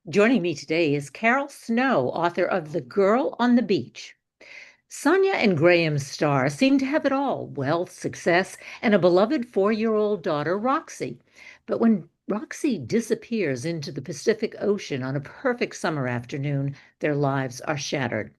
Joining me today is Carol Snow, author of The Girl on the Beach. Sonia and Graham Starr seem to have it all: wealth, success, and a beloved 4-year-old daughter, Roxie. But when Roxie disappears into the Pacific Ocean on a perfect summer afternoon, their lives are shattered.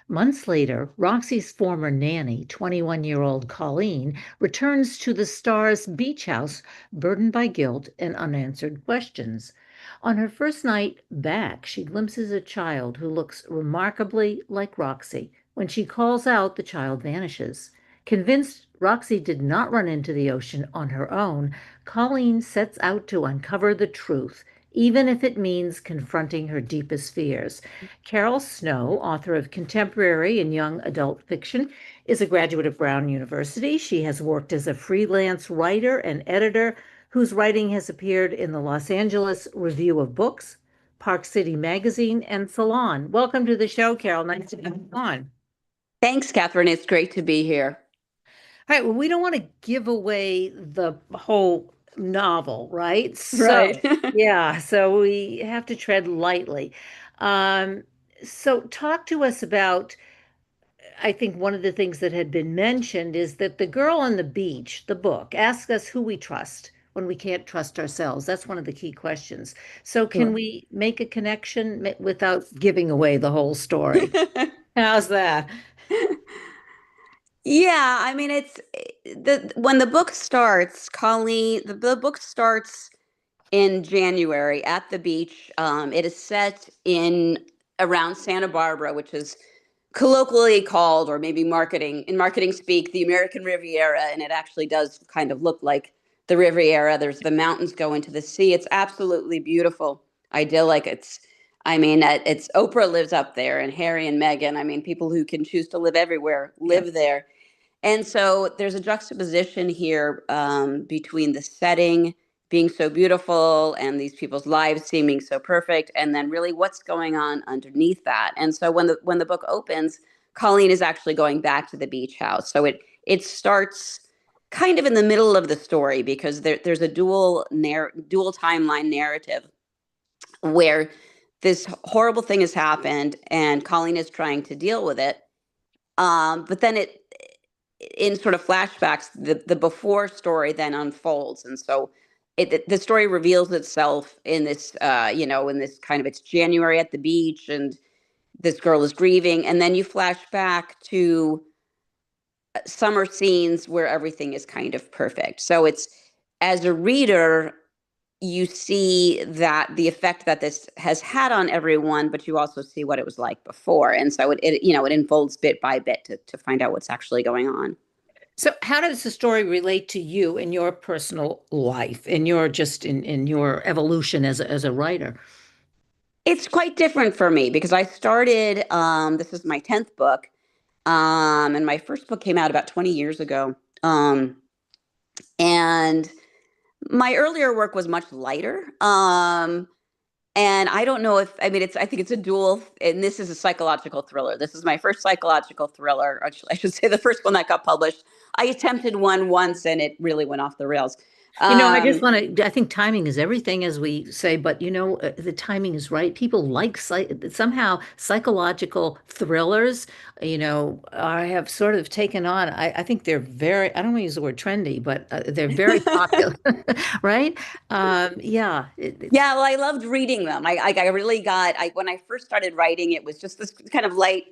Months later, Roxie's former nanny, 21-year-old Colleen, returns to the Star's beach house, burdened by guilt and unanswered questions. On her first night back, she glimpses a child who looks remarkably like Roxie. When she calls out, the child vanishes. Convinced Roxie did not run into the ocean on her own, Colleen sets out to uncover the truth, even if it means confronting her deepest fears. Carol Snow, author of contemporary and young adult fiction, is a graduate of Brown University. She has worked as a freelance writer and editor whose writing has appeared in the Los Angeles Review of Books, City Magazine, and Salon. Welcome to the show, Carol. Nice to have you on. Thanks, Kathryn. It's great to be here. All right, well, we don't want to give away the whole novel, right? Right. So we have to tread lightly. Um, so talk to us about, I think one of the things that had been mentioned is that The Girl on the Beach, the book, asks us who we trust when we can't trust ourselves. That's one of the key questions. So can Sure. we make a connection without giving away the whole story? How's that? Yeah, I mean it's the when the book starts, Colleen, the book starts in January at the beach. It is set in around Santa Barbara, which is colloquially called, or maybe marketing speak, the American Riviera, and it actually does kind of look like the Riviera. There's the mountains go into the sea. It's absolutely beautiful, idyllic. I mean, it's Oprah lives up there, and Harry and Meghan. I mean, people who can choose to live everywhere Yep. live there. And so there's a juxtaposition here between the setting being so beautiful and these people's lives seeming so perfect, and then really what's going on underneath that. And so when the book opens, Colleen is actually going back to the beach house. So it starts kind of in the middle of the story because there's a dual timeline narrative where this horrible thing has happened and Colleen is trying to deal with it. But then in sort of flashbacks, the before story then unfolds, and so the story reveals itself in this, in this kind of, it's January at the beach, and this girl is grieving, and then you flash back to summer scenes where everything is kind of perfect. So it's, as a reader, you see that the effect that this has had on everyone, but you also see what it was like before, and so it unfolds bit by bit to find out what's actually going on. So how does the story relate to you in your personal life, in your just in your evolution as a writer? It's quite different for me because I started, this is my 10th book, and my first book came out about 20 years ago. And my earlier work was much lighter. And I don't know if, I mean, I think it's a dual, and this is a psychological thriller. This is my first psychological thriller. Or I should say the first one that got published. I attempted one once and it really went off the rails. I just Um, want to, I think timing is everything, as we say, but the timing is right. People like somehow psychological thrillers, I have sort of taken on, I think they're very, I don't want to use the word trendy, but they're very popular, right? Yeah. Yeah, well, I loved reading them. I really got, when I first started writing, it was just this kind of light,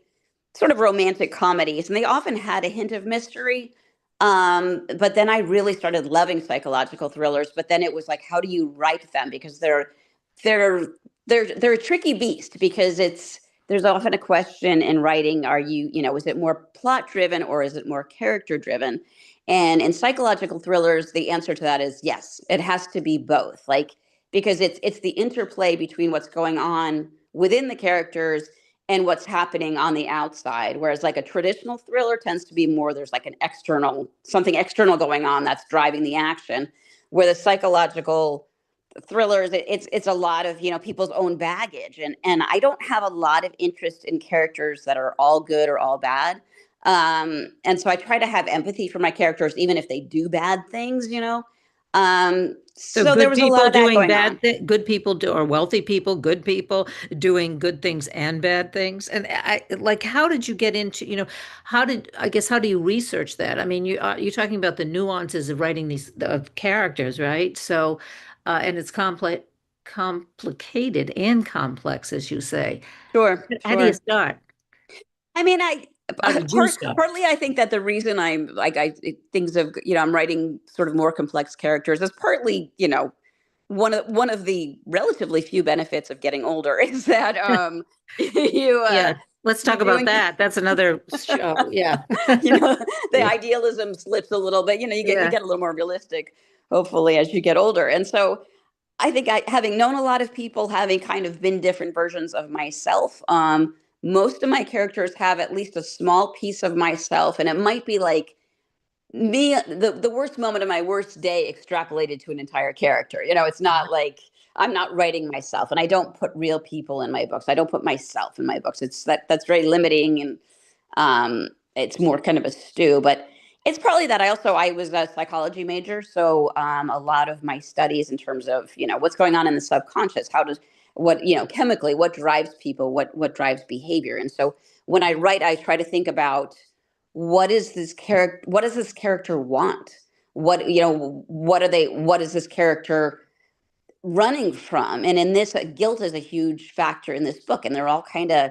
sort of romantic comedies, and they often had a hint of mystery. But then I really started loving psychological thrillers. But then it was like, how do you write them? Because they're they're a tricky beast because there's often a question in writing: are is it more plot driven or is it more character driven? And in psychological thrillers, the answer to that is yes. It has to be both. Like, because it's the interplay between what's going on within the characters and what's happening on the outside. Whereas like a traditional thriller tends to be more, there's like something external going on that's driving the action. Where the psychological thrillers, it's a lot of, people's own baggage. And I don't have a lot of interest in characters that are all good or all bad. And so I try to have empathy for my characters, even if they do bad things. So So there good was a lot people of that doing going on. bad things, good people do, or wealthy people, good people doing good things and bad things. And I like, how did you get into, how do you research that? I mean, you're talking about the nuances of writing these of characters, right? So, and it's complicated and complex, as you say. Sure, How do you sure. start? I mean, I How did you start? partly I think that the reason I'm like things of I'm writing sort of more complex characters is partly one of the relatively few benefits of getting older is that you Yeah, let's you talk do about that. That's another show. Yeah. you know the Yeah. idealism slips a little bit. You Yeah. get a little more realistic, hopefully, as you get older. And so I think having known a lot of people, having kind of been different versions of myself, most of my characters have at least a small piece of myself, and it might be like me, the worst moment of my worst day extrapolated to an entire character. It's not like I'm not writing myself, and I don't put real people in my books. I don't put myself in my books. That's very limiting, and it's more kind of a stew. But it's probably that I was a psychology major, so a lot of my studies in terms of what's going on in the subconscious, how does what chemically what drives people, what drives behavior, and so when I write, I try to think about what does this character want, what is this character running from, and in this guilt is a huge factor in this book, and they're all kind of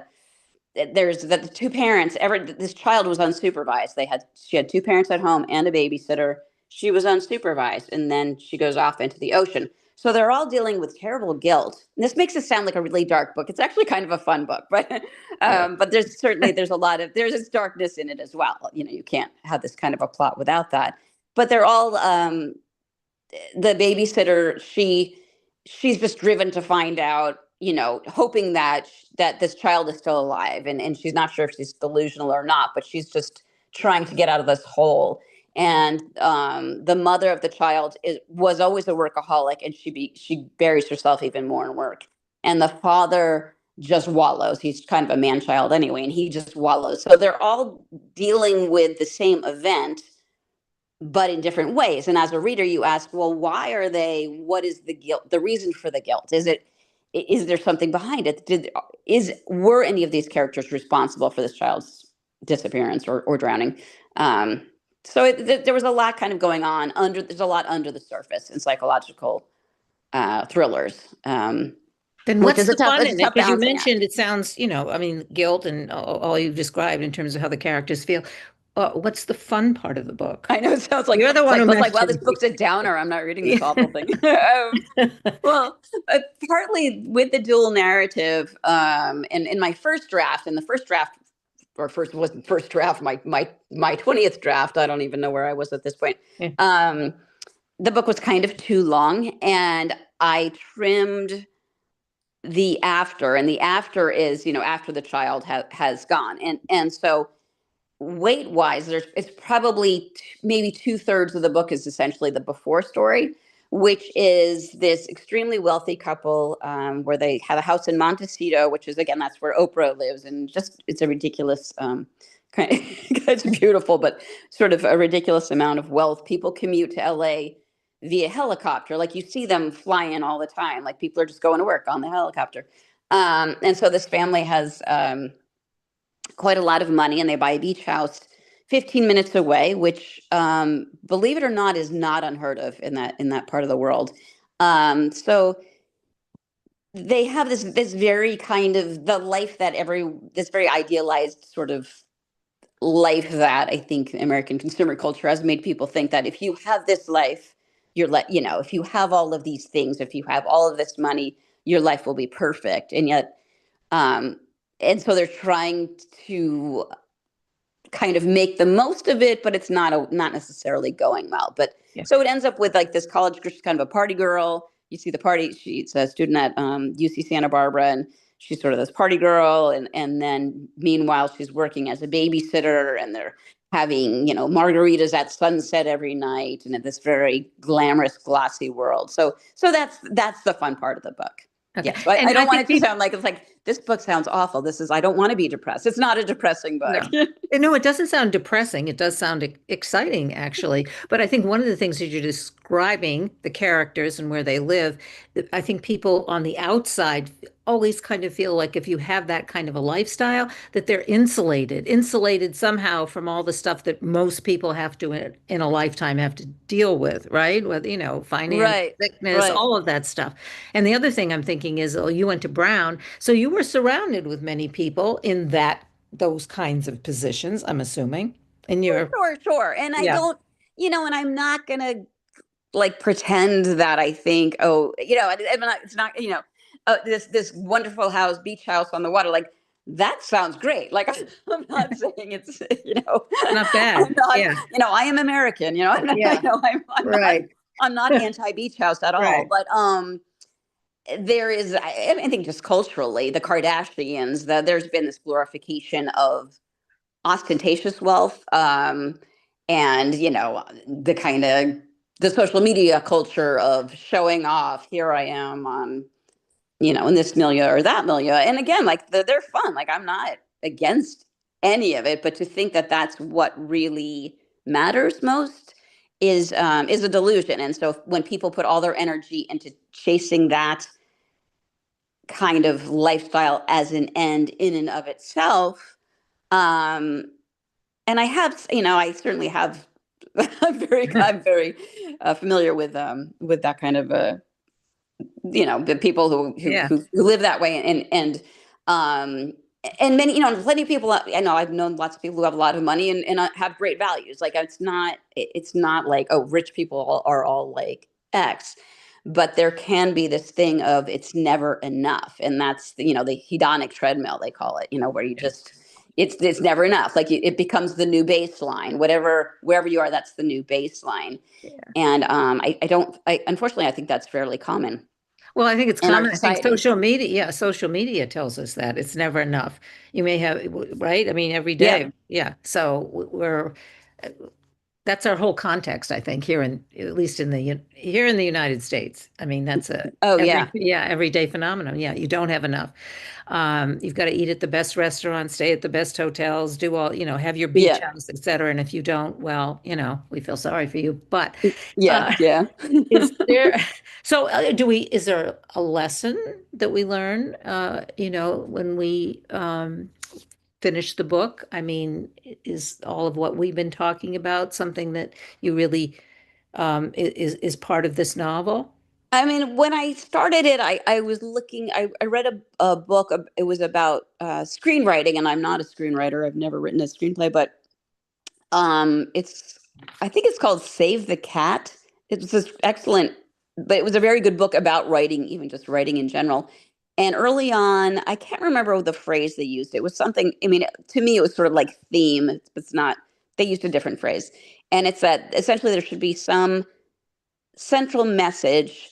there's the two parents. This child was unsupervised. She had two parents at home and a babysitter. She was unsupervised, and then she goes off into the ocean. So they're all dealing with terrible guilt. And this makes it sound like a really dark book. It's actually kind of a fun book, but Yeah. there's a lot of there's this darkness in it as well. You can't have this kind of a plot without that. But they're all the babysitter, she's just driven to find out, hoping that this child is still alive, and she's not sure if she's delusional or not, but she's just trying to get out of this hole. And the mother of the child was always a workaholic, and she buries herself even more in work. And the father just wallows. He's kind of a man child anyway, and he just wallows. So they're all dealing with the same event, but in different ways. And as a reader, you ask, well, what is the guilt, the reason for the guilt? Is there something behind it? Were any of these characters responsible for this child's disappearance or drowning? Um, there was a lot kind of going on there's a lot under the surface in psychological thrillers, Then which what's is the fun it's a in it? tough Because you balancing mentioned act. it sounds, I mean, guilt and all you've described in terms of how the characters feel. What's the fun part of the book? I know it sounds like You're the one who wow, this mentioned. book's a downer. I'm not reading this awful Yeah. thing. Well, partly with the dual narrative, and in my first draft, or first wasn't first draft, my 20th draft. I don't even know where I was at this point. Yeah. Um, the book was kind of too long, and I trimmed and the after is after the child has gone, and so weight wise, it's probably maybe 2/3 of the book is essentially the before story, which is this extremely wealthy couple, where they have a house in Montecito, which is, again, that's where Oprah lives, and just it's a ridiculous kind of, it's beautiful, but sort of a ridiculous amount of wealth. People commute to LA via helicopter, like you see them fly in all the time, like people are just going to work on the helicopter. And so this family has quite a lot of money, and they buy a beach house 15 minutes away, which, believe it or not, is not unheard of in that part of the world. So they have this very kind of the life that this very idealized sort of life that I think American consumer culture has made people think that if you have this life, if you have all of these things, if you have all of this money, your life will be perfect. And yet, um, and so they're trying to kind of make the most of it, but it's not necessarily going well. But Yeah. so it ends up with like this college girl, she's kind of a party girl. You see the party. She's a student at UC Santa Barbara, and she's sort of this party girl. And then meanwhile, she's working as a babysitter, and they're having margaritas at sunset every night, and in this very glamorous, glossy world. So that's the fun part of the book. Okay. Yeah. So And I I don't want think it to people, sound like it's like this book sounds awful. I don't want to be depressed. It's not a depressing book. No. No, it doesn't sound depressing. It does sound exciting, actually. But I think one of the things that you're describing, the characters and where they live, I think people on the outside always kind of feel like if you have that kind of a lifestyle, that they're insulated somehow from all the stuff that most people have to in a lifetime have to deal with, right? With, finance, Right, sickness, right. all of that stuff. And the other thing I'm thinking is, oh, you went to Brown, so you were surrounded with many people in those kinds of positions, I'm assuming. And you're, Sure, sure. And I yeah, don't, and I'm not gonna like pretend that I think, oh, it's not, this wonderful house, beach house on the water, like that sounds great. Like I'm not saying it's, not I'm bad. not, Yeah, I am American, I'm not, yeah, right, I'm not anti beach house at all. right. But there is, I think, just culturally, the Kardashians, that there's been this glorification of ostentatious wealth, and the kind of the social media culture of showing off. Here I am on, in this milieu or that milieu, and again, like they're fun. Like I'm not against any of it, but to think that that's what really matters most is a delusion. And so when people put all their energy into chasing that kind of lifestyle as an end in and of itself, um, and I certainly have. I'm very familiar with that kind of the people Yeah, who live that way, um and many, plenty of people. I know I've known lots of people who have a lot of money and have great values. Like it's not like, oh, rich people are all like X, but there can be this thing of it's never enough, and that's the hedonic treadmill, they call it, where you yeah, just it's never enough. Like it becomes the new baseline. Wherever you are, that's the new baseline. yeah. And I don't. Unfortunately, I think that's fairly common Well, I think it's in our common. I think society. social media tells us that it's never enough. You may have, right? I mean, every Yeah. day. Yeah. So that's our whole context, I think, at least here in the United States. I mean, that's Oh yeah. everyday phenomenon. Yeah, you don't have enough. You've got to eat at the best restaurants, stay at the best hotels, do all, have your beach Yeah. house, et cetera. And if you don't, well, we feel sorry for you. But Yeah. uh, Yeah. is there, so is there a lesson that we learn, when we finish the book? I mean, is all of what we've been talking about something that you really is part of this novel? I mean, when I started it, I was looking. I read a book. It was about screenwriting, and I'm not a screenwriter. I've never written a screenplay, but it's I think it's called Save the Cat. It's this excellent, but it was a very good book about writing, even just writing in general. And early on, I can't remember the phrase they used. It was something, I mean, to me, it was sort of like theme. It's not, they used a different phrase. And it's that essentially there should be some central message,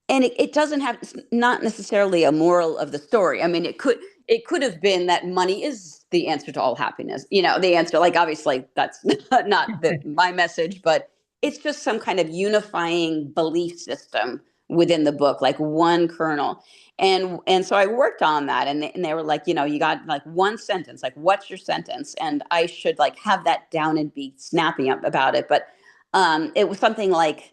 and it doesn't have, it's not necessarily a moral of the story. I mean, it could have been that money is the answer to all happiness. The answer, like, obviously that's not my message, but it's just some kind of unifying belief system within the book, like one kernel. And so I worked on that, and they were like, you got like one sentence, like, what's your sentence? And I should like have that down and be snappy about it. But it was something like,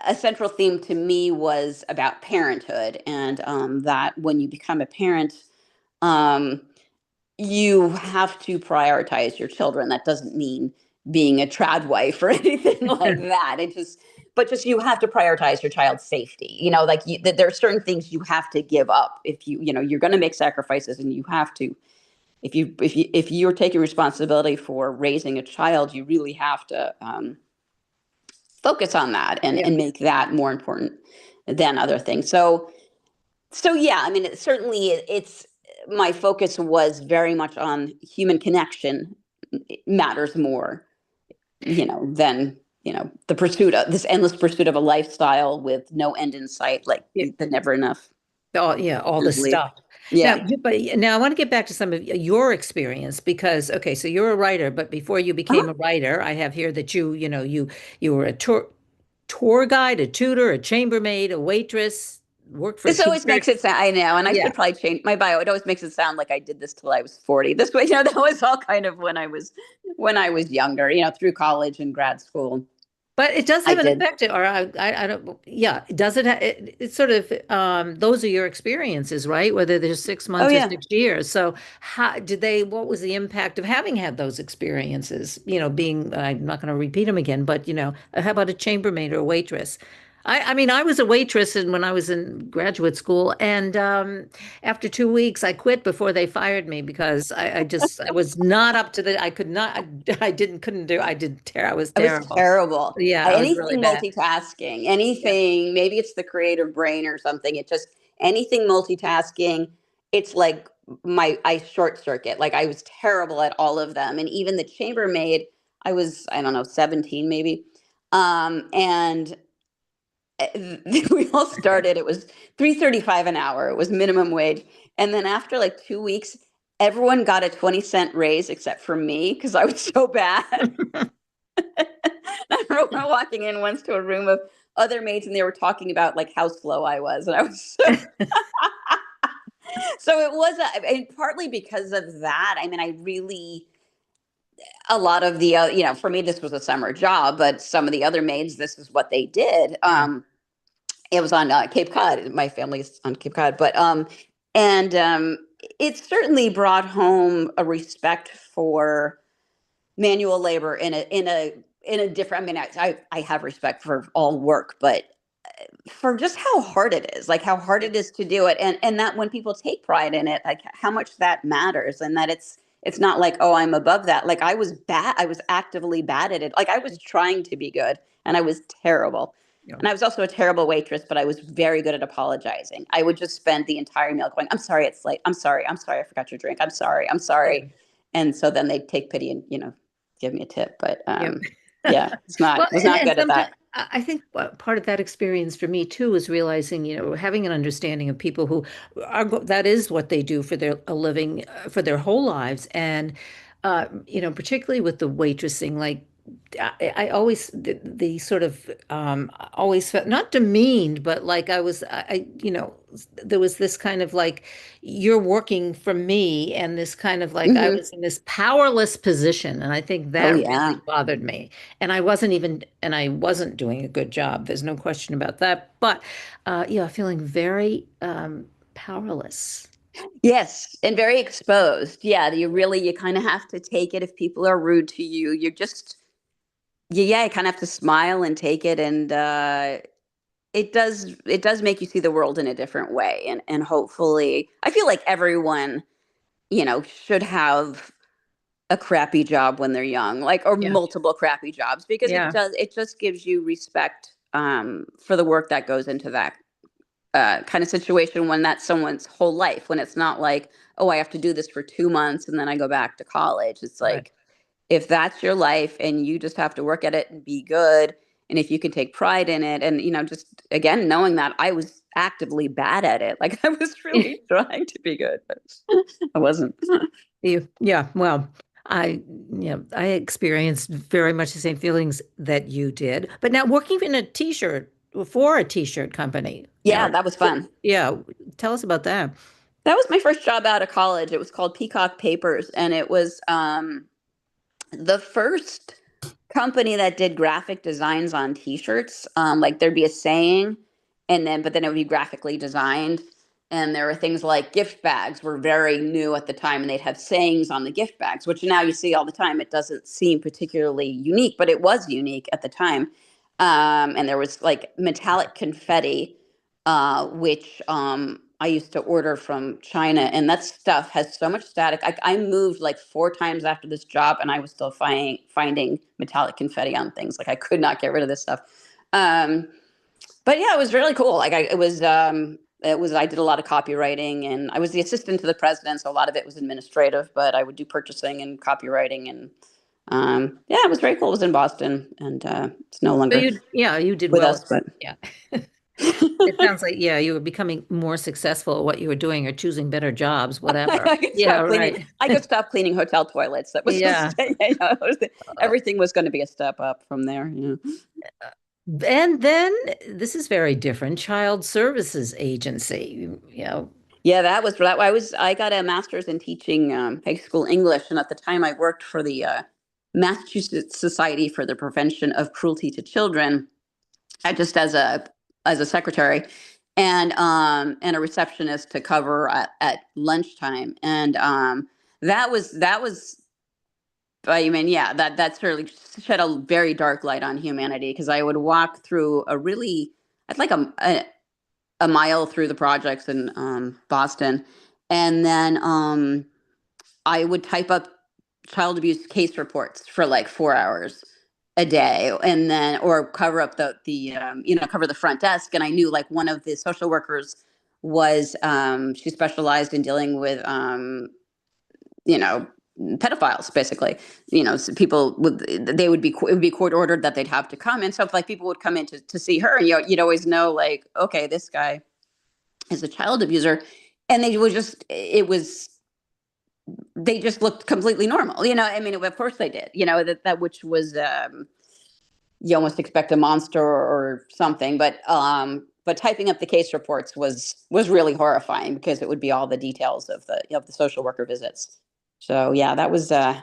a central theme to me was about parenthood, and that when you become a parent, um, you have to prioritize your children. That doesn't mean being a trad wife or anything like that. But just you have to prioritize your child's safety. Like there are certain things you have to give up if you're going to make sacrifices, and you have to. If you're taking responsibility for raising a child, you really have to focus on that and Yeah. and make that more important than other things. So yeah, I mean, it's my focus was very much on human connection. It matters more, than the pursuit of this endless pursuit of a lifestyle with no end in sight, like Yeah. the never enough. All I the believe. stuff. Yeah. But now I want to get back to some of your experience because, okay, so you're a writer, but before you became Uh-huh. a writer, I have here that you were a tour guide, a tutor, a chambermaid, a waitress. worked for a This always teacher. makes it sound, I know, and I Yeah. should probably change my bio. It always makes it sound like I did this till I was 40. This way, that was all kind of when I was younger, through college and grad school. But it does I have an did. effect, or I don't, yeah, does it, it's sort of, those are your experiences, right? Whether they're six Oh months or yeah. 6 years. So what was the impact of having had those experiences? Being, I'm not going to repeat them again, but, how about a chambermaid or a waitress? I mean, I was a waitress when I was in graduate school, and after 2 weeks, I quit before they fired me because I was not up to I could not, couldn't do, I was I was terrible. terrible. Yeah, I was really Anything bad. multitasking, Yeah. anything, maybe it's the creative brain or something. It just, anything multitasking, it's like I short circuit. Like I was terrible at all of them. And even the chambermaid, I don't know, 17 maybe. And we all started, it was 3.35 an hour. It was minimum wage. And then after like 2 weeks, everyone got a 20-cent raise except for me because I was so bad. I remember walking in once to a room of other maids and they were talking about like how slow I was. And I was so it was, and partly because of that. I mean, I really, a lot of the, for me, this was a summer job, but some of the other maids, this is what they did. Yeah. It was on Cape Cod. My family's on Cape Cod, but, and it certainly brought home a respect for manual labor in a different. I mean, I have respect for all work, but for just how hard it is, like how hard Yeah. it is to do it, and that when people take pride in it, like how much that matters, and that it's not like, oh, I'm above that. Like I was actively bad at it. Like I was trying to be good, and I was terrible. Yeah. And I was also a terrible waitress, but I was very good at apologizing. I would just spend the entire meal going, I'm sorry, it's late. I'm sorry, I forgot your drink. I'm sorry. And so then they'd take pity and, give me a tip. But Yeah. yeah, Well, was and, not and good at sometimes that. I think part of that experience for me too is realizing, having an understanding of people who that is what they do for their a living, for their whole lives. And, particularly with the waitressing, like I always, the sort of, always felt not demeaned, but like there was this kind of like, you're working for me, and this kind of like I Hmm. was in this powerless position. And I think Oh, that yeah. really bothered me. And I wasn't doing a good job. There's no question about that. But, yeah, feeling very, powerless. Yes. And very exposed. Yeah. You kind of have to take it if people are rude to you. You're just, yeah, you kind of have to smile and take it. And, it does make you see the world in a different way. And hopefully, I feel like everyone, should have a crappy job when they're young, like, or Yeah. multiple crappy jobs, because Yeah. it just gives you respect, for the work that goes into that kind of situation, when that's someone's whole life, when it's not like, oh, I have to do this for 2 months and then I go back to college. It's Right. like, if that's your life and you just have to work at it and be good, and if you can take pride in it, and just again knowing that I was actively bad at it, like I was really trying to be good, but I wasn't. Yeah, well, I experienced very much the same feelings that you did. But now working in a t-shirt for a t-shirt company, Yeah, that was fun. yeah, tell us about that. That was my first job out of college. It was called Peacock Papers, and it was the first company that did graphic designs on t-shirts. Like there'd be a saying, but then it would be graphically designed. And there were things like gift bags were very new at the time, and they'd have sayings on the gift bags, which now you see all the time. It doesn't seem particularly unique, but it was unique at the time. And there was like metallic confetti, which I used to order from China, and that stuff has so much static. I moved like 4 times after this job, and I was still finding metallic confetti on things. Like I could not get rid of this stuff. Um, but yeah, it was really cool. Like I did a lot of copywriting, and I was the assistant to the president, so a lot of it was administrative. But I would do purchasing and copywriting, and yeah, it was very cool. It was in Boston, and it's no So longer you did with well. us, but. Yeah. It sounds like, yeah, you were becoming more successful at what you were doing or choosing better jobs, whatever. I could Yeah, stop cleaning. right. I could stop cleaning hotel toilets. That was Yeah. everything was going to be a step up from there. Yeah. And then this is very different. Child Services Agency, Yeah, that was that. I got a master's in teaching high school English, and at the time I worked for the Massachusetts Society for the Prevention of Cruelty to Children, just as a secretary, and a receptionist to cover at lunchtime, and that was. I mean, yeah, that certainly shed a very dark light on humanity because I would walk through I'd like a mile through the projects in Boston, and then I would type up child abuse case reports for like 4 hours a day, and then or cover up the cover the front desk. And I knew like one of the social workers was she specialized in dealing with you know pedophiles basically. So people would they would be it would be court ordered that they'd have to come, and so if like people would come in to see her, and you'd always know like, okay, this guy as a child abuser, and they just looked completely normal. I mean, of course they did. That which was you almost expect a monster or something, but typing up the case reports was really horrifying because it would be all the details of the social worker visits. So yeah, that was I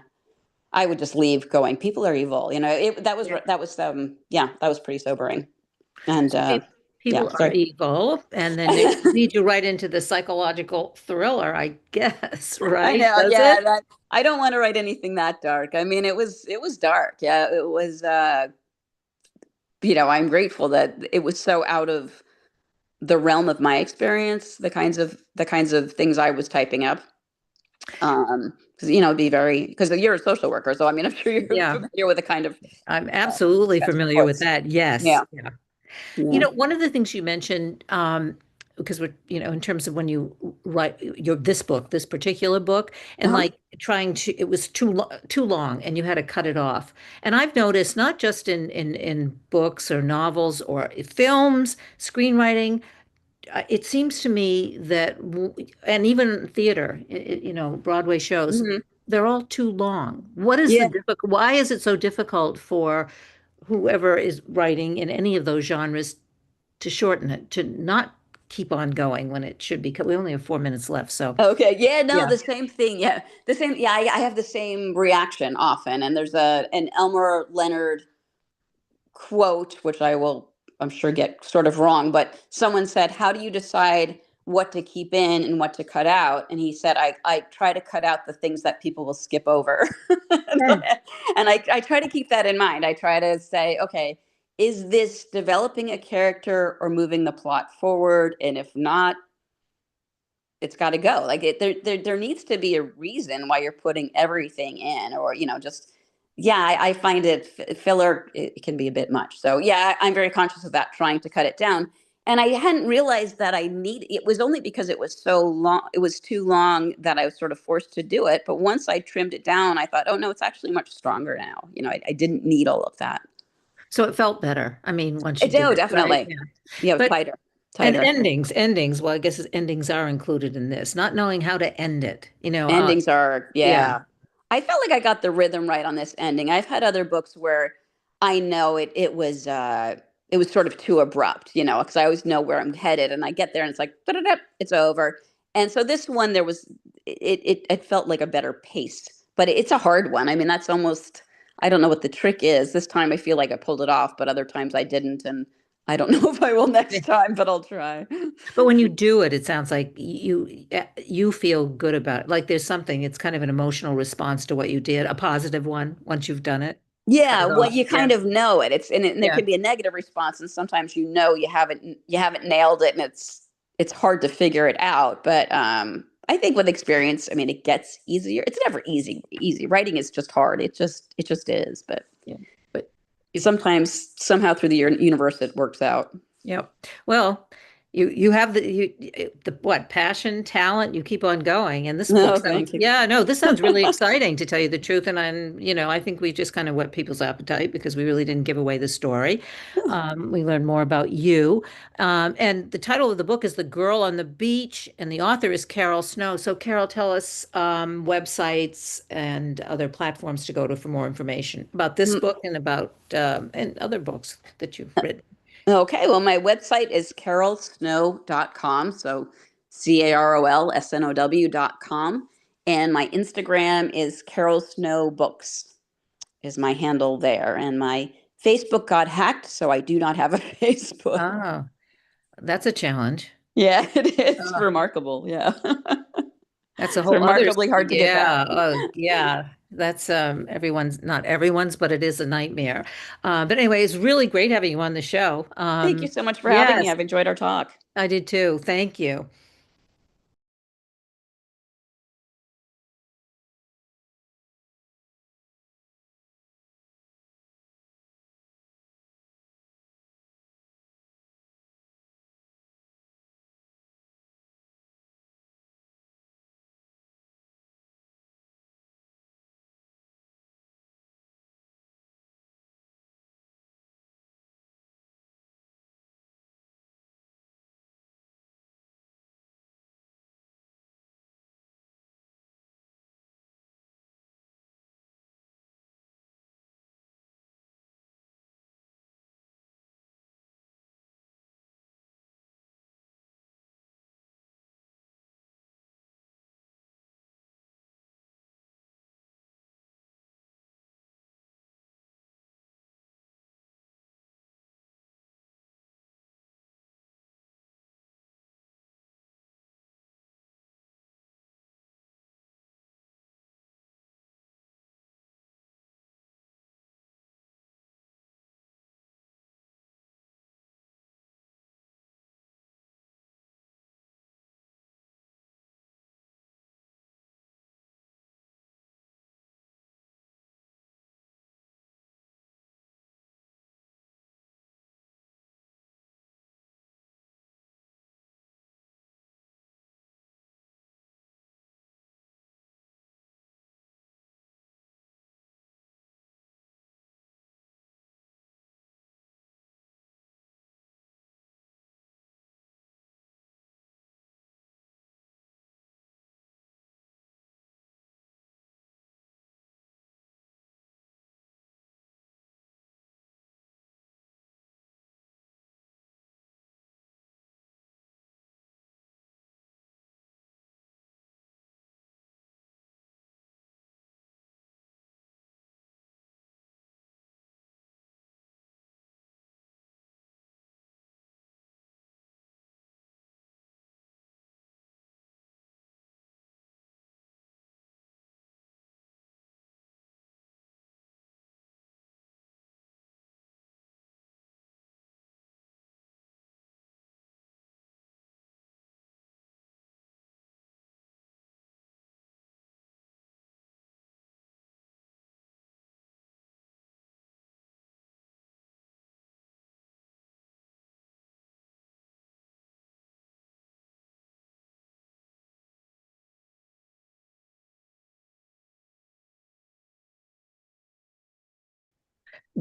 would just leave going, people are evil. yeah. That was pretty sobering. And So yeah, people are sorry. evil, and then they lead you right into the psychological thriller, I guess, I right? know, Does yeah, it? that I don't want to write anything that dark. I mean, it was dark. Yeah, it was I'm grateful that it was so out of the realm of my experience, the kinds of things I was typing up. Because it'd be very because you're a social worker, so I mean, I'm sure you're Yeah, familiar with the I'm absolutely kinds of familiar with reports. that. Yes. Yeah, Yeah. yeah. One of the things you mentioned, because we're, in terms of when you write this particular book, and Uh-huh. like it was too long, and you had to cut it off. And I've noticed not just in books or novels or films, screenwriting, it seems to me that, and even theater, Broadway shows, Hmm. they're all too long. What is the Yeah. difficult? Why is it so difficult for whoever is writing in any of those genres to shorten it, to not keep on going when it should be? We only have 4 minutes left, so Okay. Yeah. No, yeah. the same thing. Yeah, the same. Yeah, I have the same reaction often, and there's an Elmer Leonard quote, which I'm sure, get sort of wrong, but someone said, "How do you decide what to keep in and what to cut out?" And he said, "I try to cut out the things that people will skip over." Hmm. And I try to keep that in mind. I try to say, okay, is this developing a character or moving the plot forward? And if not, it's got to go. Like there needs to be a reason why you're putting everything in, or just yeah. I find filler. It can be a bit much. So yeah, I'm very conscious of that, trying to cut it down. And I hadn't realized that it was only because it was so long. It was too long that I was sort of forced to do it. But once I trimmed it down, I thought, oh no, it's actually much stronger now. I didn't need all of that. So it felt better. I mean, once I you did do it, right? definitely. Yeah. Yeah, it was But tighter, and tighter. endings. Well, I guess endings are included in this. Not knowing how to end it. Endings are, Yeah. yeah. I felt like I got the rhythm right on this ending. I've had other books where I know it was sort of too abrupt, because I always know where I'm headed, and I get there and it's like da-da-da, it's over. And so this one, it felt like a better pace, but it's a hard one. I mean, that's almost, I don't know what the trick is. This time I feel like I pulled it off, but other times I didn't, and I don't know if I will next time, but I'll try. But when you do it, it sounds like you feel good about it. Like there's something, it's kind of an emotional response to what you did, a positive one once you've done it. Cut Yeah, it well, off. you Yeah. kind of know it. And there Yeah. can be a negative response, and sometimes you haven't nailed it, and it's hard to figure it out. But I think with experience, I mean, it gets easier. It's never easy. Writing is just hard. It just is. But Yeah. But it's sometimes somehow through the universe it works out. yeah. Well, You have the what passion, talent. You keep on going, and this book No, sounds thank you. yeah no this sounds really exciting to tell you the truth. And I think we just kind of whet people's appetite because we really didn't give away the story. We learned more about you, and the title of the book is "The Girl on the Beach," and the author is Carol Snow. So Carol, tell us websites and other platforms to go to for more information about this Mm, book and about and other books that you've written. Okay, well, my website is carolsnow.com. So carolsnow.com. And my Instagram is Carol Snow Books is my handle there. And my Facebook got hacked, so I do not have a Facebook. Oh, that's a challenge. Yeah, it is Oh, remarkable. Yeah. that's a It's whole other, remarkably hard to get yeah. back. Oh, yeah. That's everyone's, not everyone's, but it is a nightmare. But anyway, it's really great having you on the show. Thank you so much for having me. Yes, I've enjoyed our talk. I did too. Thank you.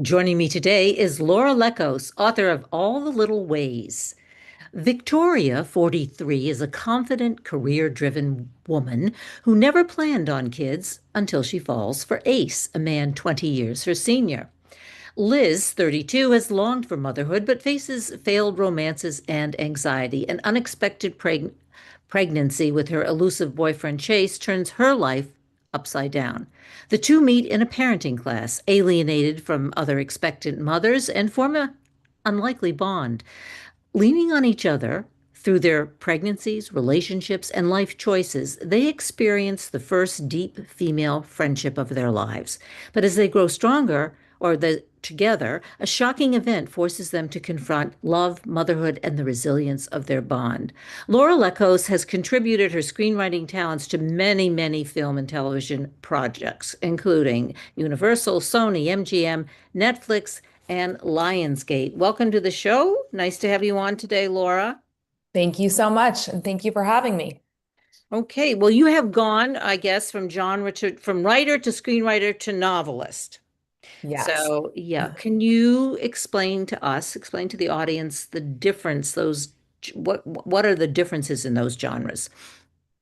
Joining me today is Laura Lekos, author of All the Little Ways. Victoria, 43, is a confident, career driven woman who never planned on kids until she falls for Ace, a man 20 years her senior. Liz, 32, has longed for motherhood but faces failed romances and anxiety. An unexpected pregnancy with her elusive boyfriend Chase turns her life upside down. The two meet in a parenting class, alienated from other expectant mothers, and form an unlikely bond. Leaning on each other through their pregnancies, relationships, and life choices, they experience the first deep female friendship of their lives. But as they grow stronger, together, a shocking event forces them to confront love, motherhood, and the resilience of their bond. Laura Lekos has contributed her screenwriting talents to many, many film and television projects, including Universal, Sony, MGM, Netflix, and Lionsgate. Welcome to the show. Nice to have you on today, Laura. Thank you so much, and thank you for having me. Okay, well, you have gone, I guess, from writer to screenwriter to novelist. Yes. So, yeah, can you explain to the audience the difference, what are the differences in those genres?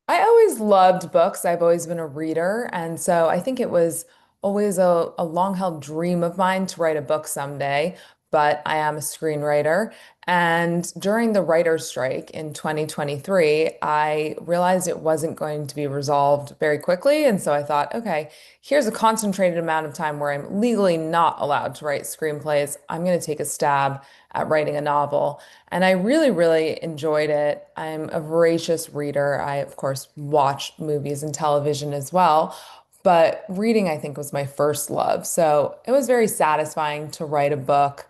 I always loved books. I've always been a reader. And so I think it was always a long-held dream of mine to write a book someday, but I am a screenwriter. And during the writer's strike in 2023, I realized it wasn't going to be resolved very quickly. And so I thought, okay, here's a concentrated amount of time where I'm legally not allowed to write screenplays. I'm going to take a stab at writing a novel. And I really, really enjoyed it. I'm a voracious reader. I, of course, watch movies and television as well. But reading, I think, was my first love. So it was very satisfying to write a book.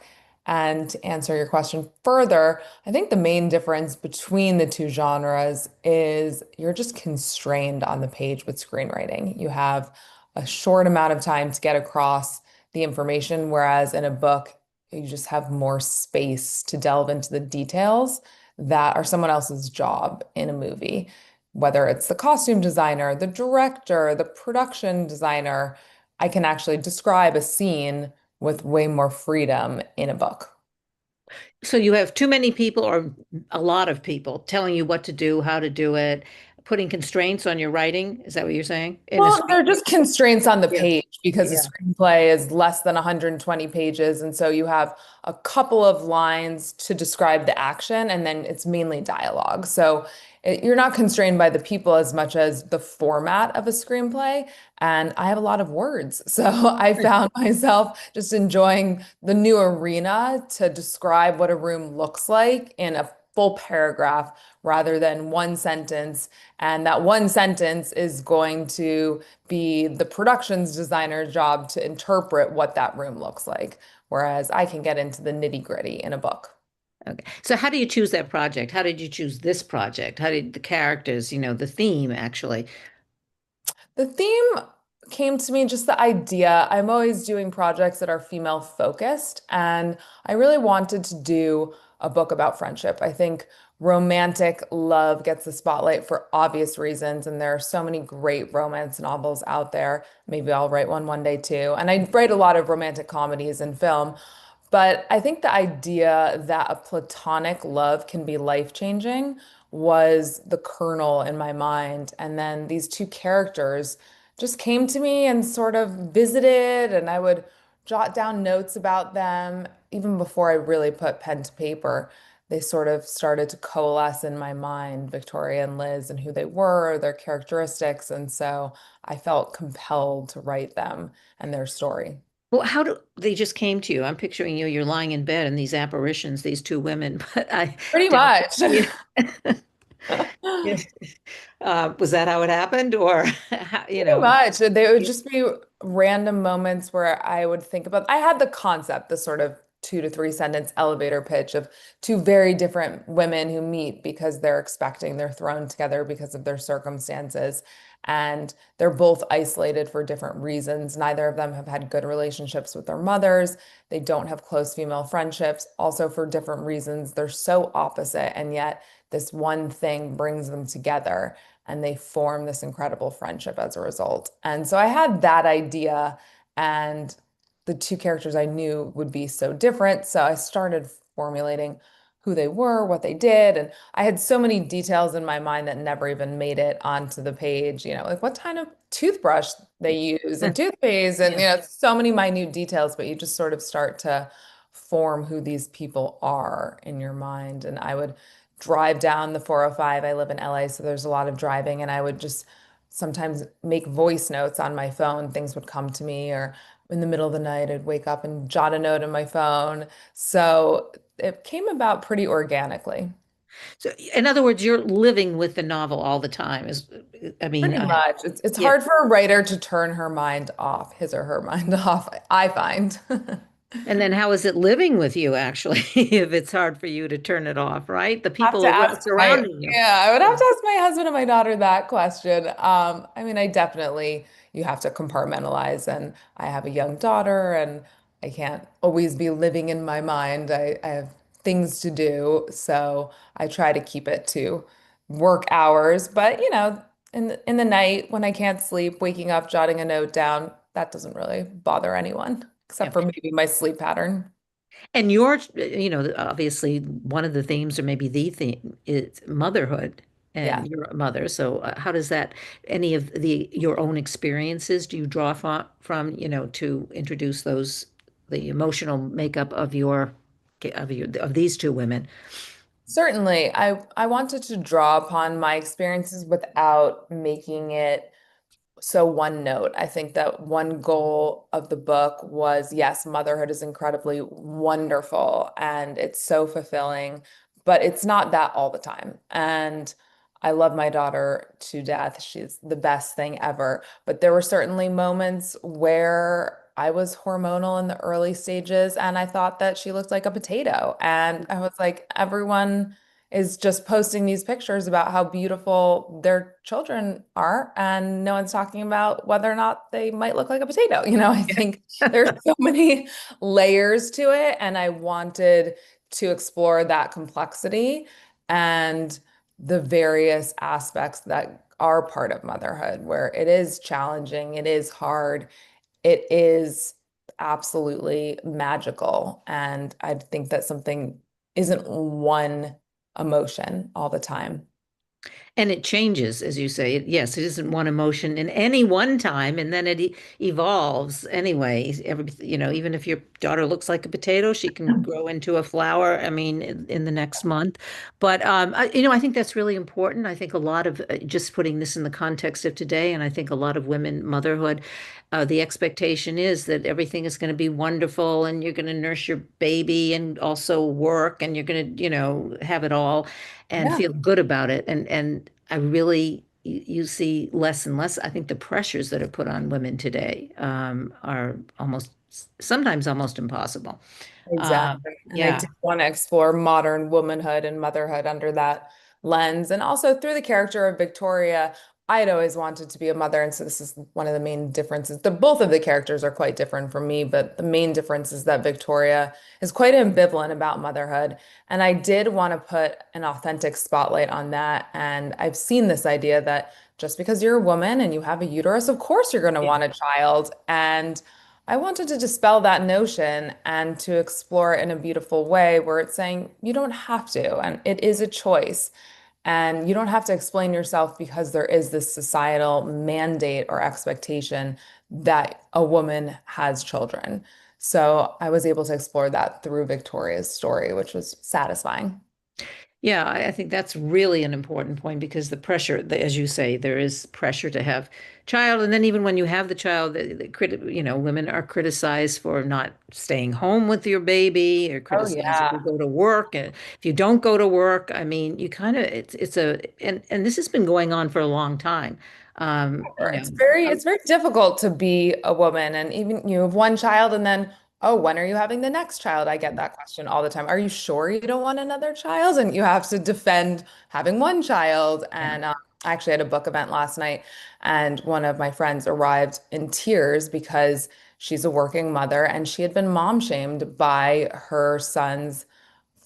And to answer your question further, I think the main difference between the two genres is you're just constrained on the page with screenwriting. You have a short amount of time to get across the information, whereas in a book, you just have more space to delve into the details that are someone else's job in a movie, whether it's the costume designer, the director, the production designer. I can actually describe a scene with way more freedom in a book. So you have too many people or a lot of people telling you what to do, how to do it, putting constraints on your writing. Is that what you're saying? In a Well, screen? they're just constraints on the Yeah. page because a Yeah. screenplay is less than 120 pages. And so you have a couple of lines to describe the action, and then it's mainly dialogue. So you're not constrained by the people as much as the format of a screenplay. And I have a lot of words. So I found myself just enjoying the new arena to describe what a room looks like in a full paragraph rather than one sentence, and that one sentence is going to be the production's designer's job to interpret what that room looks like. Whereas I can get into the nitty-gritty in a book. Okay. So how do you choose that project? How did you choose this project? How did the characters, the theme actually? The theme came to me, just the idea. I'm always doing projects that are female focused, and I really wanted to do a book about friendship. I think romantic love gets the spotlight for obvious reasons, and there are so many great romance novels out there. Maybe I'll write one day too. And I write a lot of romantic comedies and film. But I think the idea that a platonic love can be life-changing was the kernel in my mind. And then these two characters just came to me and sort of visited, and I would jot down notes about them even before I really put pen to paper. They sort of started to coalesce in my mind, Victoria and Liz, and who they were, their characteristics. And so I felt compelled to write them and their story. Well, how do they just came to you? I'm picturing you're lying in bed and these apparitions, these two women, but I Pretty doubt much. you. Yeah. Was that how it happened? Or, Pretty much. They would just be random moments where I would think about, I had the concept, the sort of 2 to 3 sentence elevator pitch of two very different women who meet because they're expecting, they're thrown together because of their circumstances. And they're both isolated for different reasons. Neither of them have had good relationships with their mothers. They don't have close female friendships, also for different reasons. They're so opposite, and yet this one thing brings them together and they form this incredible friendship as a result. And so I had that idea, and the two characters I knew would be so different. So I started formulating who they were, what they did, and I had so many details in my mind that never even made it onto the page, like what kind of toothbrush they use and toothpaste, and Yeah. so many minute details, but you just sort of start to form who these people are in your mind. And I would drive down the 405. I live in LA, so there's a lot of driving, and I would just sometimes make voice notes on my phone. Things would come to me, or in the middle of the night, I'd wake up and jot a note in my phone. So it came about pretty organically. So, in other words, you're living with the novel all the time. I mean, Pretty much. It's yeah. hard for a writer to turn her mind off, his or her mind off, I find. And then how is it living with you, actually, if it's hard for you to turn it off, right? The Have to people ask my, surrounding you. yeah, I would have Yeah. to ask my husband and my daughter that question. I mean, I definitely, you have to compartmentalize, and I have a young daughter, and I can't always be living in my mind. I have things to do. So I try to keep it to work hours. But, in the night when I can't sleep, waking up, jotting a note down, that doesn't really bother anyone, except Yeah. for maybe my sleep pattern. And your, obviously one of the themes, or maybe the theme, is motherhood, Yeah. and you're a mother. So how does that, any of the your own experiences, do you draw from, to introduce the emotional makeup of these two women? Certainly, I wanted to draw upon my experiences without making it so one note. I think that one goal of the book was, yes, motherhood is incredibly wonderful and it's so fulfilling, but it's not that all the time. And I love my daughter to death. She's the best thing ever. But there were certainly moments where I was hormonal in the early stages and I thought that she looked like a potato. And I was like, everyone is just posting these pictures about how beautiful their children are, and no one's talking about whether or not they might look like a potato. I think there's so many layers to it, and I wanted to explore that complexity and the various aspects that are part of motherhood, where it is challenging, it is hard, it is absolutely magical. And I think that something isn't one emotion all the time. And it changes, as you say. Yes, it isn't one emotion in any one time, and then it evolves anyway. Even if your daughter looks like a potato, she can grow into a flower. I mean, in the next month. But I think that's really important. I think a lot of, just putting this in the context of today, and I think a lot of women motherhood, the expectation is that everything is going to be wonderful, and you're going to nurse your baby and also work, and you're going to, have it all and Yeah, feel good about it. And I really, you see less and less. I think the pressures that are put on women today are sometimes almost impossible. exactly. And I Yeah. did want to explore modern womanhood and motherhood under that lens. And also through the character of Victoria, I had always wanted to be a mother. And so this is one of the main differences. Both of the characters are quite different from me, but the main difference is that Victoria is quite ambivalent about motherhood. And I did want to put an authentic spotlight on that. And I've seen this idea that just because you're a woman and you have a uterus, of course you're going to Yeah. want a child. And I wanted to dispel that notion and to explore it in a beautiful way where it's saying you don't have to, and it is a choice. And you don't have to explain yourself because there is this societal mandate or expectation that a woman has children. So I was able to explore that through Victoria's story, which was satisfying. Yeah, I think that's really an important point, because the pressure, as you say, there is pressure to have child, and then even when you have the child, women are criticized for not staying home with your baby, or Oh, criticized if you yeah. go to work, and if you don't go to work. I mean, you kind of, it's a, and this has been going on for a long time. Um, you Sure. know, It's very difficult to be a woman, and even you have one child and then, oh, when are you having the next child? I get that question all the time. Are you sure you don't want another child? And you have to defend having one child. yeah. And I actually had a book event last night, and one of my friends arrived in tears because she's a working mother and she had been mom shamed by her son's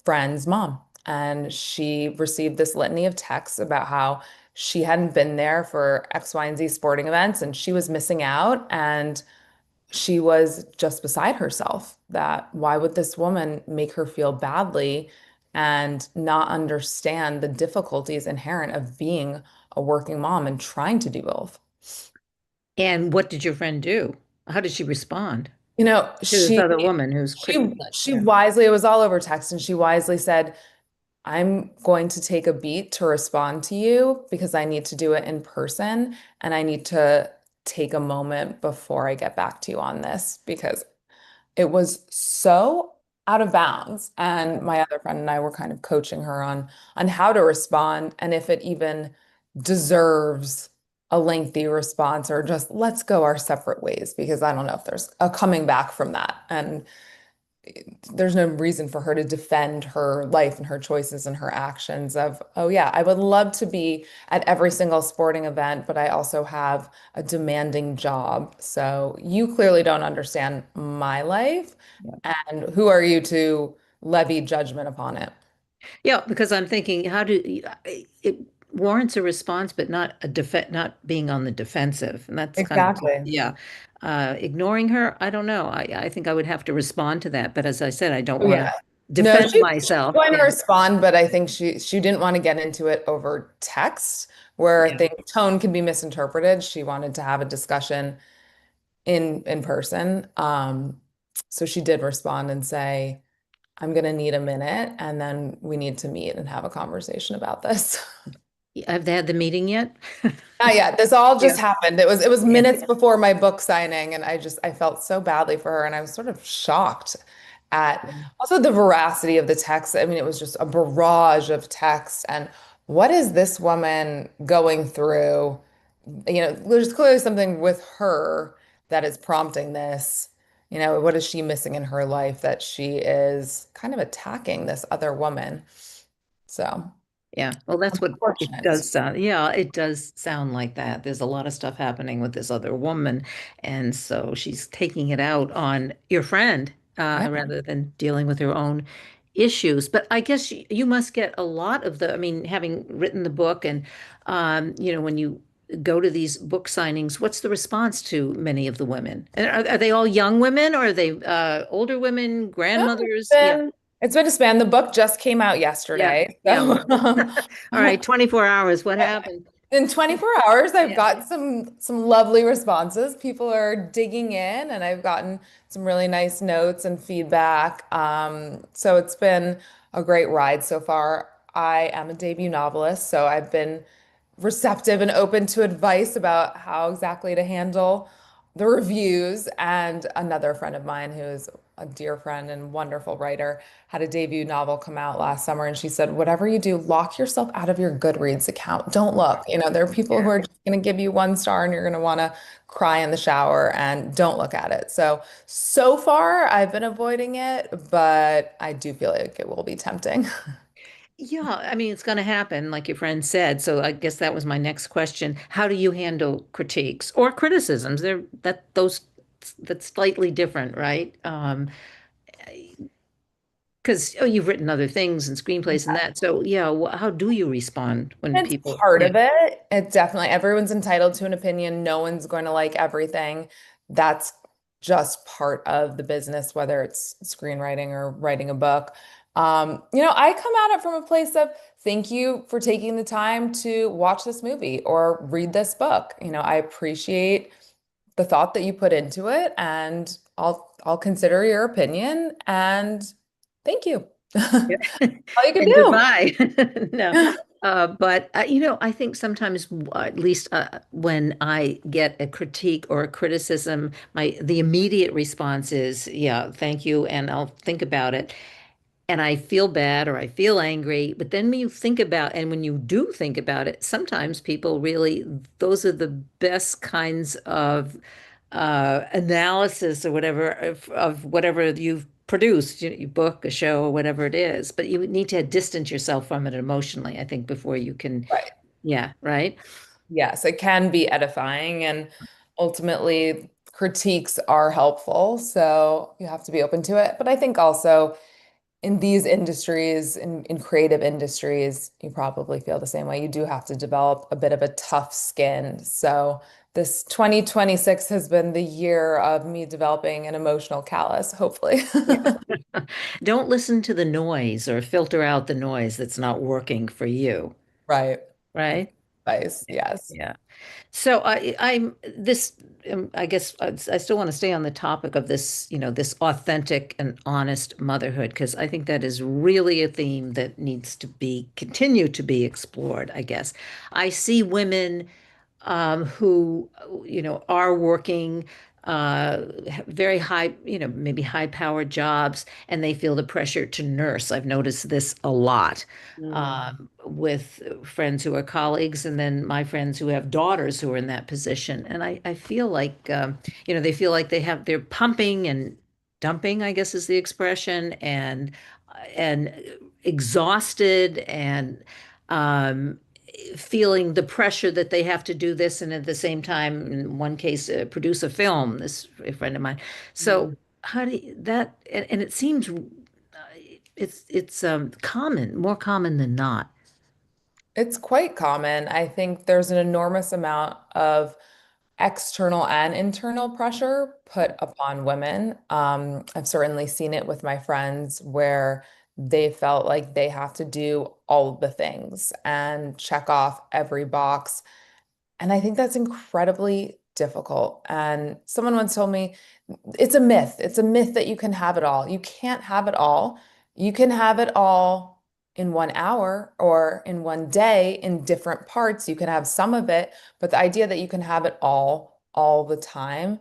friend's mom. And she received this litany of texts about how she hadn't been there for X, Y, and Z sporting events and she was missing out. And she was just beside herself that why would this woman make her feel badly and not understand the difficulties inherent of being a working mom and trying to do both? And what did your friend do? How did she respond You know, to this she other woman who's she criticized? she Yeah. wisely, it was all over text, and she wisely said, I'm going to take a beat to respond to you because I need to do it in person and I need to take a moment before I get back to you on this because it was so out of bounds. And my other friend and I were kind of coaching her on how to respond and if it even deserves a lengthy response or just let's go our separate ways because I don't know if there's a coming back from that. And there's no reason for her to defend her life and her choices and her actions of, oh yeah, I would love to be at every single sporting event, but I also have a demanding job. So you clearly don't understand my life. Yeah. And who are you to levy judgment upon it. Yeah, because I'm thinking, how do it warrants a response, but not a not being on the defensive, and that's kind of Exactly. yeah. Ignoring her, I don't know. I think I would have to respond to that, but as I said, I don't Oh, want to yeah. No, defend she's myself. going to Yeah, respond, but I think she didn't want to get into it over text, where I yeah, think tone can be misinterpreted. She wanted to have a discussion in person. So she did respond and say, I'm going to need a minute, and then we need to meet and have a conversation about this. have they had the meeting yet? Not yet. This all Yeah, just happened. It was yeah, minutes before my book signing, and I felt so badly for her, and I was sort of shocked at also the veracity of the text. I mean, it was just a barrage of text, and what is this woman going through? There's clearly something with her that is prompting this. What is she missing in her life that she is kind of attacking this other woman? So, yeah. Well, that's what it unfortunate. does sound. Yeah, it does sound like that. There's a lot of stuff happening with this other woman, and so she's taking it out on your friend Yeah. rather than dealing with her own issues. But I guess you must get a lot of I mean, having written the book, and when you go to these book signings, what's the response to many of the women? And are they all young women, or are they older women, No, grandmothers? Yeah, it's been a span. The book just came out yeah, yesterday. yeah. So All right, 24 hours. What happened? in 24 hours, I've Yeah. got some lovely responses. People are digging in, and I've gotten some really nice notes and feedback. So it's been a great ride so far. I am a debut novelist, so I've been receptive and open to advice about how exactly to handle the reviews. And another friend of mine, who is a dear friend and wonderful writer, had a debut novel come out last summer. And she said, whatever you do, lock yourself out of your Goodreads account. Don't look. There are people who Yeah. are just going to give you 1 star and you're going to want to cry in the shower, and don't look at it. So far, I've been avoiding it, but I do feel like it will be tempting. Yeah, I mean, it's going to happen, like your friend said. So I guess that was my next question. How do you handle critiques or criticisms? That's slightly different, right? Because you've written other things and screenplays and that. So yeah, how do you respond when It's people, part yeah, of it. It definitely, everyone's entitled to an opinion. No one's going to like everything. That's just part of the business, whether it's screenwriting or writing a book. I come at it from a place of thank you for taking the time to watch this movie or read this book. I appreciate the thought that you put into it, and I'll consider your opinion, and thank you. yeah. All you can And do. goodbye. No. But I think sometimes, at least when I get a critique or a criticism, the immediate response is, yeah, thank you, and I'll think about it. And I feel bad or I feel angry. But then when you think about, and when you do think about it, sometimes people really, those are the best kinds of analysis or whatever of whatever you've produced, your book, a show, or whatever it is. But you need to distance yourself from it emotionally, I think, before you can, Right. yeah, right? Yes, it can be edifying, and ultimately critiques are helpful. So you have to be open to it. But I think also in these industries, in creative industries, you probably feel the same way. You do have to develop a bit of a tough skin. So this 2026 has been the year of me developing an emotional callus, hopefully. Yeah. Don't listen to the noise or filter out the noise that's not working for you, Right. right? Advice. Yes. Yeah. So I guess I still want to stay on the topic of this, this authentic and honest motherhood, because I think that is really a theme that needs to continue to be explored, I guess. I see women who, are working very high, maybe high-powered jobs, and they feel the pressure to nurse. I've noticed this a lot Mm. with friends who are colleagues, and then my friends who have daughters who are in that position. And I feel like, they feel like they're pumping and dumping, I guess is the expression, and exhausted and um, feeling the pressure that they have to do this and at the same time, in one case, produce a film, this a friend of mine. So Mm. how do you, that, and it seems it's common, more common than not. It's quite common. I think there's an enormous amount of external and internal pressure put upon women. I've certainly seen it with my friends where they felt like they have to do all of the things and check off every box. And I think that's incredibly difficult. And someone once told me it's a myth. It's a myth that you can have it all. You can't have it all. You can have it all in 1 hour or in one day in different parts. You can have some of it, but the idea that you can have it all the time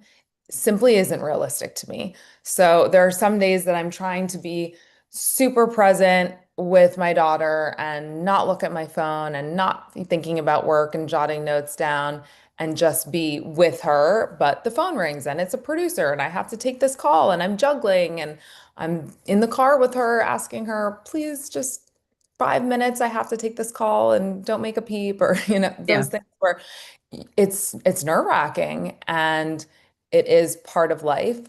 simply isn't realistic to me. So there are some days that I'm trying to be super present with my daughter and not look at my phone and not be thinking about work and jotting notes down and just be with her. But the phone rings and it's a producer and I have to take this call and I'm juggling and I'm in the car with her asking her, please just 5 minutes, I have to take this call and don't make a peep or, Yeah. those things where it's nerve-wracking and it is part of life.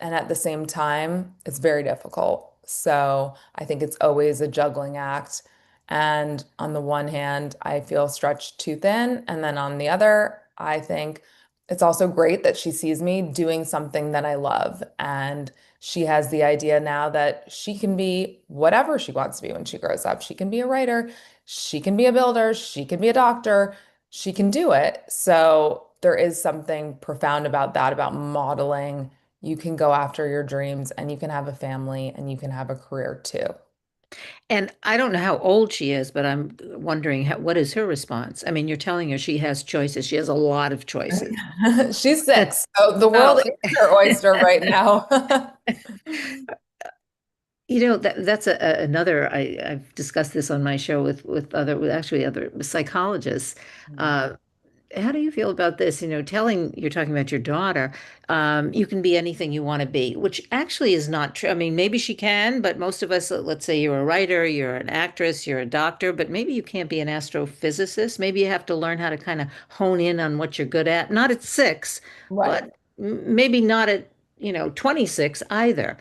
And at the same time, it's very difficult. So I think it's always a juggling act. And on the one hand, I feel stretched too thin. And then on the other, I think it's also great that she sees me doing something that I love. And she has the idea now that she can be whatever she wants to be when she grows up. She can be a writer, she can be a builder, she can be a doctor, she can do it. So there is something profound about that, about modeling. You can go after your dreams and you can have a family and you can have a career too. And I don't know how old she is, but I'm wondering what is her response? I mean, you're telling her she has choices. She has a lot of choices. She's 6, so the world Oh. is her oyster right now. That's another I've discussed this on my show with actually other psychologists. Uh, how do you feel about this? You're talking about your daughter. You can be anything you want to be, which actually is not true. I mean, maybe she can, but most of us, let's say you're a writer, you're an actress, you're a doctor, but maybe you can't be an astrophysicist. Maybe you have to learn how to kind of hone in on what you're good at. Not at 6, Right. but maybe not at, 26 either.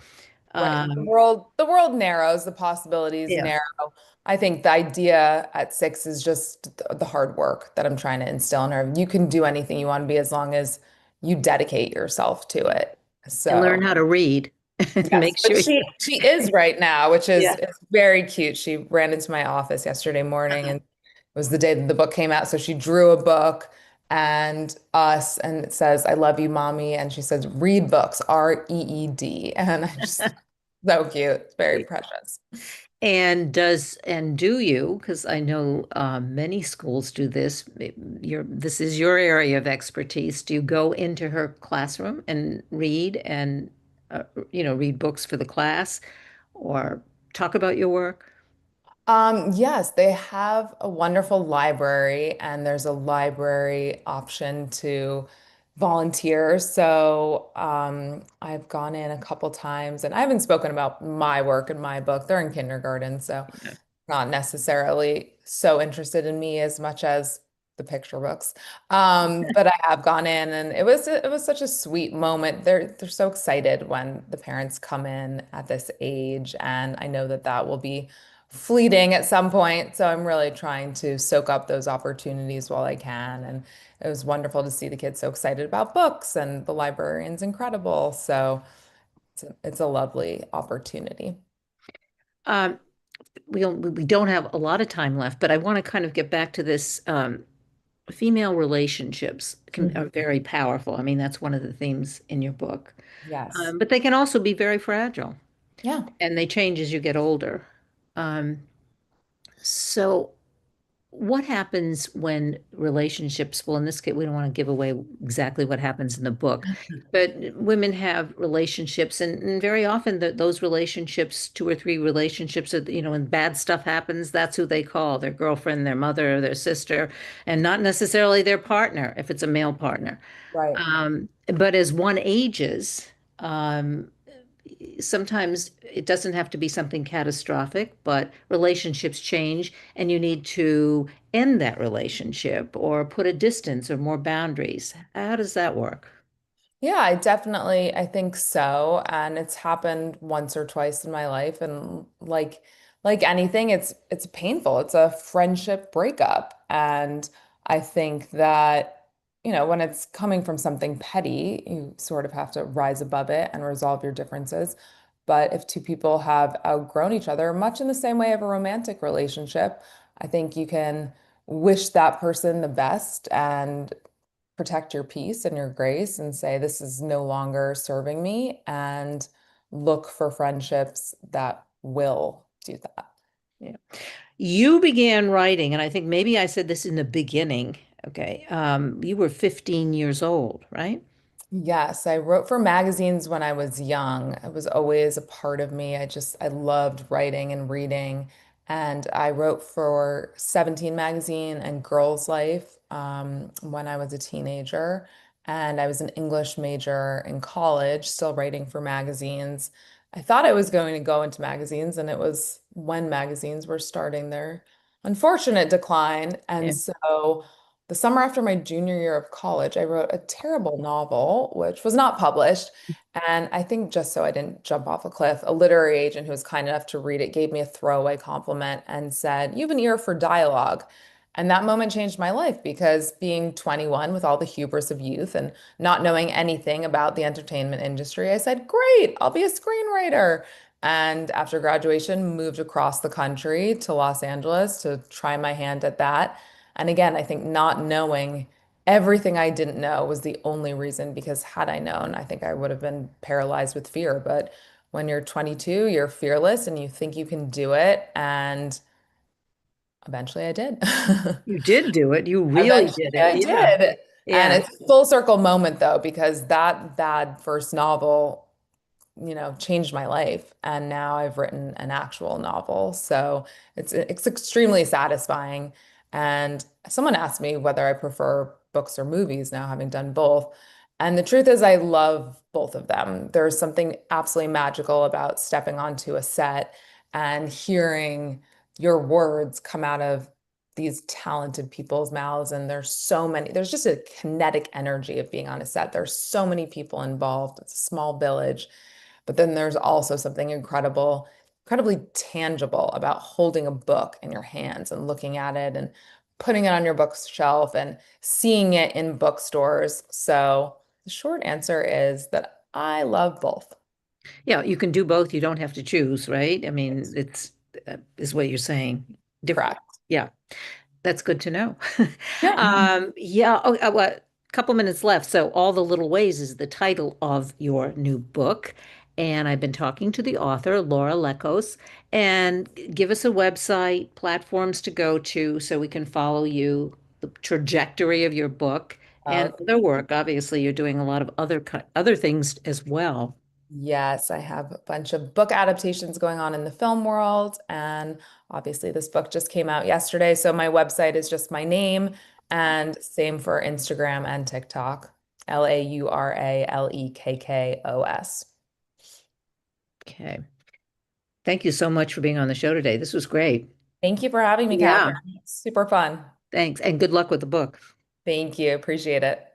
Right. The Um, world, the world narrows, the possibilities yeah. narrow. I think the idea at 6 is just the hard work that I'm trying to instill in her. You can do anything you want to be as long as you dedicate yourself to it. And So, learn how to read. yes, Make but sure. she is right now, which is Yeah. it's very cute. She ran into my office yesterday morning and it was the day that the book came out. So she drew a book and us and it says, I love you, mommy. And she says, read books, REED. And I just so cute. It's very precious. And do you, because I know many schools do this, this is your area of expertise. Do you go into her classroom and read and read books for the class or talk about your work? Yes, they have a wonderful library, and there's a library option to volunteer. So I've gone in a couple times, and I haven't spoken about my work in my book. They're in kindergarten, so Yeah. not necessarily so interested in me as much as the picture books. But I have gone in, and it was such a sweet moment. They're so excited when the parents come in at this age, and I know that that will be fleeting at some point. So I'm really trying to soak up those opportunities while I can. And it was wonderful to see the kids so excited about books, and the librarian's incredible. So it's a lovely opportunity. Um, we don't have a lot of time left, but I want to kind of get back to this. Female relationships are Mhm. very powerful. I mean, that's one of the themes in your book. Yes. But they can also be very fragile, Yeah. and they change as you get older. Um, so, what happens when relationships, well, in this case, we don't want to give away exactly what happens in the book, but women have relationships, and very often those relationships, 2 or 3 relationships, when bad stuff happens, that's who they call their girlfriend, their mother, their sister, and not necessarily their partner if it's a male partner. Right. But as one ages, um, sometimes it doesn't have to be something catastrophic, but relationships change and you need to end that relationship or put a distance or more boundaries. How does that work? Yeah, I think so. And it's happened once or twice in my life. And like anything, it's painful. It's a friendship breakup. And I think that, when it's coming from something petty, you sort of have to rise above it and resolve your differences. But if two people have outgrown each other, much in the same way of a romantic relationship, I think you can wish that person the best and protect your peace and your grace and say, this is no longer serving me, and look for friendships that will do that. Yeah. You began writing, and I think maybe I said this in the beginning. Okay. You were 15 years old, right? Yes, I wrote for magazines when I was young. It was always a part of me. I loved writing and reading. And I wrote for 17 magazine and Girls Life when I was a teenager. And I was an English major in college, still writing for magazines. I thought I was going to go into magazines, and it was when magazines were starting their unfortunate decline. And Yeah. so the summer after my junior year of college, I wrote a terrible novel, which was not published. And I think just so I didn't jump off a cliff, a literary agent who was kind enough to read it gave me a throwaway compliment and said, "You have an ear for dialogue." And that moment changed my life because being 21 with all the hubris of youth and not knowing anything about the entertainment industry, I said, "Great, I'll be a screenwriter." And after graduation, moved across the country to Los Angeles to try my hand at that. And again, I think not knowing everything I didn't know was the only reason, because had I known, I think I would have been paralyzed with fear. But when you're 22, you're fearless and you think you can do it. And eventually I did. You did do it. You really Eventually did it. I Yeah. did. And Yeah. it's a full circle moment though, because that bad first novel changed my life. And now I've written an actual novel. So it's extremely satisfying. And someone asked me whether I prefer books or movies now, having done both. And the truth is, I love both of them. There's something absolutely magical about stepping onto a set and hearing your words come out of these talented people's mouths. And there's just a kinetic energy of being on a set. There's so many people involved. It's a small village. But then there's also something incredibly tangible about holding a book in your hands and looking at it and putting it on your bookshelf and seeing it in bookstores. So the short answer is that I love both. Yeah. You can do both. You don't have to choose, right? I mean, it's is what you're saying. Different. Correct. Yeah. That's good to know. Yeah. Yeah. Oh, what? Couple minutes left. So, All the Little Ways is the title of your new book. And I've been talking to the author, Laura Lekos, and give us a website, platforms to go to so we can follow you, the trajectory of your book and Uh, other work. Obviously, you're doing a lot of other things as well. yes, I have a bunch of book adaptations going on in the film world. And obviously, this book just came out yesterday. So my website is just my name, and same for Instagram and TikTok. LauraleKKOS. Okay. Thank you so much for being on the show today. This was great. Thank you for having me, Yeah. Kathryn. Super fun. Thanks. And good luck with the book. Thank you. Appreciate it.